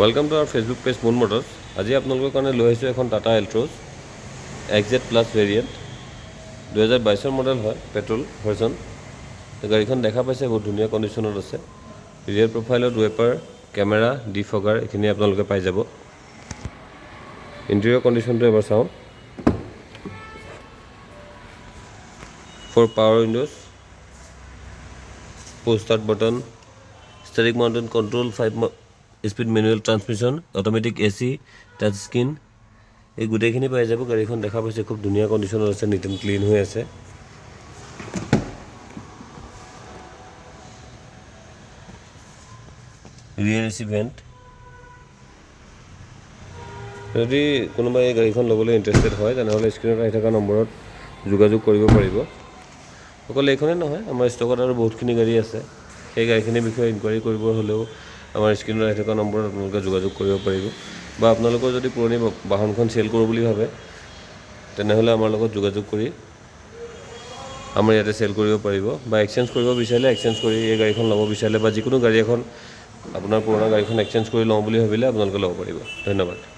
Welcome to our Facebook page Moon Motors. আজি আপোনালোকৰ কাৰণে লৈ আহিছোঁ এখন Tata Altroz XZ plus variant 2022 model হয়, পেট্ৰল ভাৰ্জন। গাড়ীখন দেখা পাইছে বহুত ধুনীয়া কণ্ডিশ্যনত আছে। ৰিয়েৰ প্ৰফাইলত ৱেপাৰ, কেমেৰা, ডিফগাৰ এইখিনি আপোনালোকে পাই যাব। ইণ্টেৰিয়ৰ কণ্ডিশ্যনটো এবাৰ চাওঁ। 4 power windows, push start button, steering mounted control, 5 speed manual transmission, automatic AC, touch screen, এই গোটেইখিনি পাই যাব। গাড়ীখন দেখা পাইছে খুব ধুনীয়া কণ্ডিশ্যনত আছে, নিট এণ্ড ক্লিন হৈ আছে। Rear AC vent. যদি কোনোবাই এই গাড়ীখন ল'বলৈ ইণ্টাৰেষ্টেড হয় তেনেহ'লে স্ক্ৰীনত আহি থকা নম্বৰত যোগাযোগ কৰিব পাৰিব। অকল এইখনেই নহয়, আমাৰ ষ্টকত আৰু বহুতখিনি গাড়ী আছে। সেই গাড়ীখিনিৰ বিষয়ে ইনকুৱাৰী কৰিব হ'লেও আমাৰ স্ক্ৰীনত আহি থকা নম্বৰত আপোনালোকে যোগাযোগ কৰিব পাৰিব। বা আপোনালোকৰ যদি পুৰণি বাহনখন চেল কৰোঁ বুলি ভাবে তেনেহ'লে আমাৰ লগত যোগাযোগ কৰি আমাৰ ইয়াতে চেল কৰিব পাৰিব। বা এক্সচেঞ্জ কৰিব বিচাৰিলে এক্সচেঞ্জ কৰি এই গাড়ীখন ল'ব বিচাৰিলে বা যিকোনো গাড়ী এখন আপোনাৰ পুৰণা গাড়ীখন এক্সচেঞ্জ কৰি লওঁ বুলি ভাবিলে আপোনালোকে ল'ব পাৰিব। ধন্যবাদ।